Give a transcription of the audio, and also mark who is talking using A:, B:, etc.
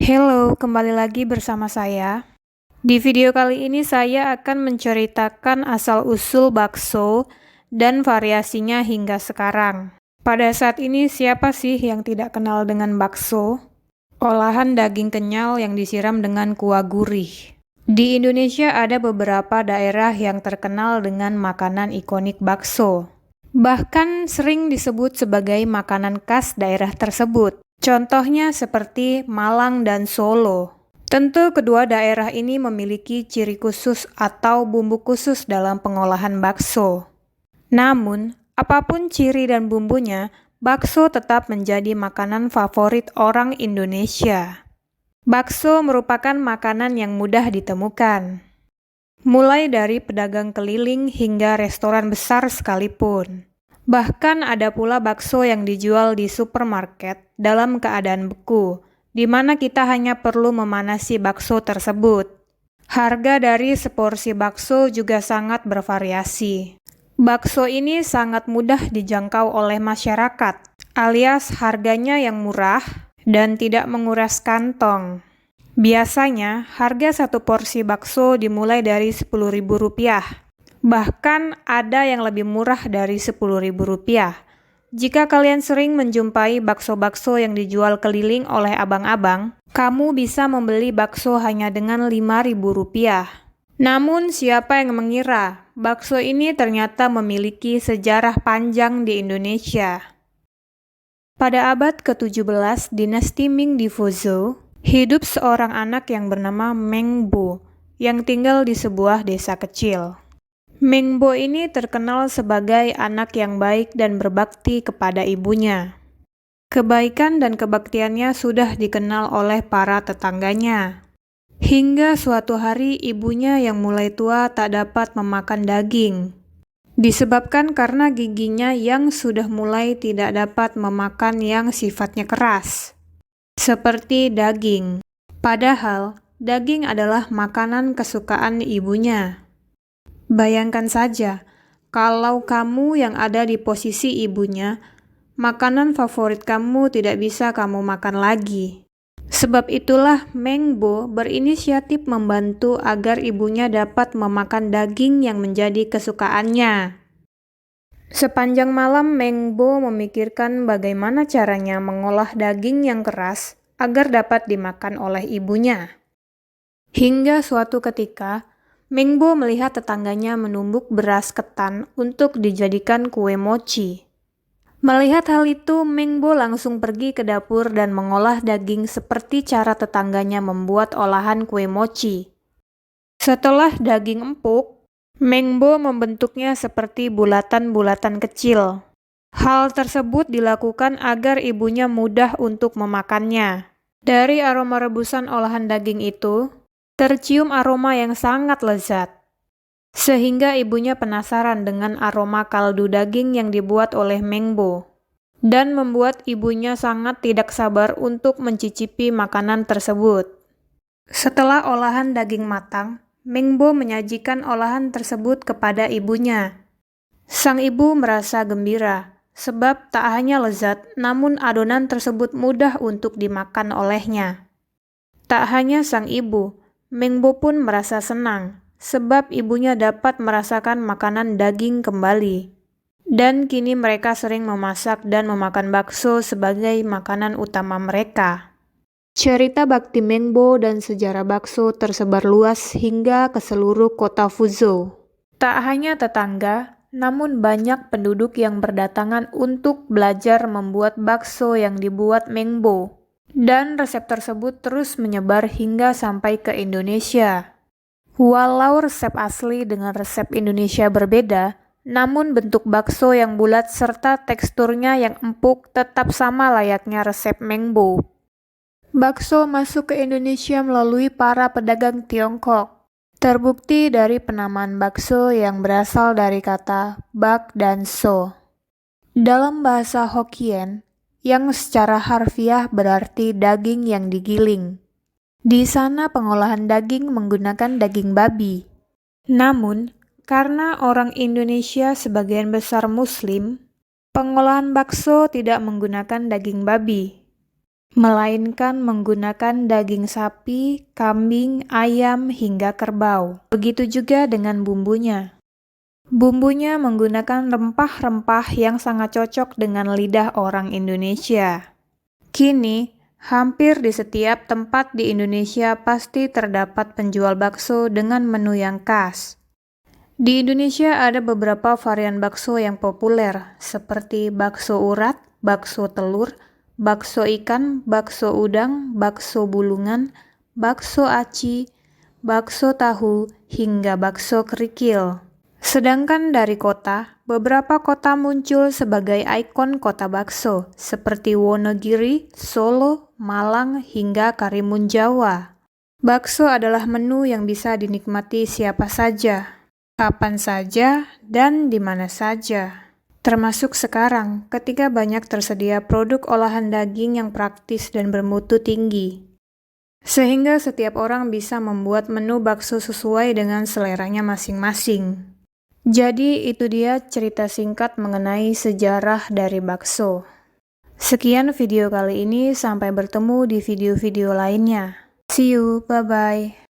A: Halo, kembali lagi bersama saya. Di video kali ini saya akan menceritakan asal-usul bakso dan variasinya hingga sekarang. Pada saat ini siapa sih yang tidak kenal dengan bakso? Olahan daging kenyal yang disiram dengan kuah gurih. Di Indonesia ada beberapa daerah yang terkenal dengan makanan ikonik bakso. Bahkan sering disebut sebagai makanan khas daerah tersebut. Contohnya seperti Malang dan Solo. Tentu kedua daerah ini memiliki ciri khusus atau bumbu khusus dalam pengolahan bakso. Namun, apapun ciri dan bumbunya, bakso tetap menjadi makanan favorit orang Indonesia. Bakso merupakan makanan yang mudah ditemukan. Mulai dari pedagang keliling hingga restoran besar sekalipun. Bahkan ada pula bakso yang dijual di supermarket dalam keadaan beku, di mana kita hanya perlu memanasi bakso tersebut. Harga dari seporsi bakso juga sangat bervariasi. Bakso ini sangat mudah dijangkau oleh masyarakat, alias harganya yang murah dan tidak menguras kantong. Biasanya, harga satu porsi bakso dimulai dari Rp10.000. Bahkan ada yang lebih murah dari Rp10.000. Jika kalian sering menjumpai bakso-bakso yang dijual keliling oleh abang-abang, kamu bisa membeli bakso hanya dengan Rp5.000. Namun siapa yang mengira bakso ini ternyata memiliki sejarah panjang di Indonesia? Pada abad ke-17 dinasti Ming di Fuzhou, hidup seorang anak yang bernama Meng Bo yang tinggal di sebuah desa kecil. Meng Bo ini terkenal sebagai anak yang baik dan berbakti kepada ibunya. Kebaikan dan kebaktiannya sudah dikenal oleh para tetangganya. Hingga suatu hari ibunya yang mulai tua tak dapat memakan daging. Disebabkan karena giginya yang sudah mulai tidak dapat memakan yang sifatnya keras. Seperti daging. Padahal, daging adalah makanan kesukaan ibunya. Bayangkan saja, kalau kamu yang ada di posisi ibunya, makanan favorit kamu tidak bisa kamu makan lagi. Sebab itulah Meng Bo berinisiatif membantu agar ibunya dapat memakan daging yang menjadi kesukaannya. Sepanjang malam Meng Bo memikirkan bagaimana caranya mengolah daging yang keras agar dapat dimakan oleh ibunya. Hingga suatu ketika, Meng Bo melihat tetangganya menumbuk beras ketan untuk dijadikan kue mochi. Melihat hal itu, Meng Bo langsung pergi ke dapur dan mengolah daging seperti cara tetangganya membuat olahan kue mochi. Setelah daging empuk, Meng Bo membentuknya seperti bulatan-bulatan kecil. Hal tersebut dilakukan agar ibunya mudah untuk memakannya. Dari aroma rebusan olahan daging itu, tercium aroma yang sangat lezat, sehingga ibunya penasaran dengan aroma kaldu daging yang dibuat oleh Meng Bo, dan membuat ibunya sangat tidak sabar untuk mencicipi makanan tersebut. Setelah olahan daging matang, Meng Bo menyajikan olahan tersebut kepada ibunya. Sang ibu merasa gembira, sebab tak hanya lezat, namun adonan tersebut mudah untuk dimakan olehnya. Tak hanya sang ibu, Meng Bo pun merasa senang, sebab ibunya dapat merasakan makanan daging kembali. Dan kini mereka sering memasak dan memakan bakso sebagai makanan utama mereka. Cerita bakti Meng Bo dan sejarah bakso tersebar luas hingga ke seluruh kota Fuzhou. Tak hanya tetangga, namun banyak penduduk yang berdatangan untuk belajar membuat bakso yang dibuat Meng Bo. Dan resep tersebut terus menyebar hingga sampai ke Indonesia. Walau resep asli dengan resep Indonesia berbeda, namun bentuk bakso yang bulat serta teksturnya yang empuk tetap sama layaknya resep Meng Bo. Bakso masuk ke Indonesia melalui para pedagang Tiongkok. Terbukti dari penamaan bakso yang berasal dari kata bak dan so. Dalam bahasa Hokkien, yang secara harfiah berarti daging yang digiling. Di sana pengolahan daging menggunakan daging babi. Namun, karena orang Indonesia sebagian besar Muslim, Pengolahan bakso tidak menggunakan daging babi, melainkan menggunakan daging sapi, kambing, ayam, hingga kerbau. Begitu juga dengan bumbunya. Bumbunya menggunakan rempah-rempah yang sangat cocok dengan lidah orang Indonesia. Kini, hampir di setiap tempat di Indonesia pasti terdapat penjual bakso dengan menu yang khas. Di Indonesia ada beberapa varian bakso yang populer, seperti bakso urat, bakso telur, bakso ikan, bakso udang, bakso bulungan, bakso aci, bakso tahu, hingga bakso kerikil. Sedangkan dari kota, beberapa kota muncul sebagai ikon kota bakso, seperti Wonogiri, Solo, Malang, hingga Karimun Jawa. Bakso adalah menu yang bisa dinikmati siapa saja, kapan saja, dan di mana saja. Termasuk sekarang, ketika banyak tersedia produk olahan daging yang praktis dan bermutu tinggi. Sehingga setiap orang bisa membuat menu bakso sesuai dengan seleranya masing-masing. Jadi itu dia cerita singkat mengenai sejarah dari bakso. Sekian video kali ini, sampai bertemu di video-video lainnya. See you, bye-bye.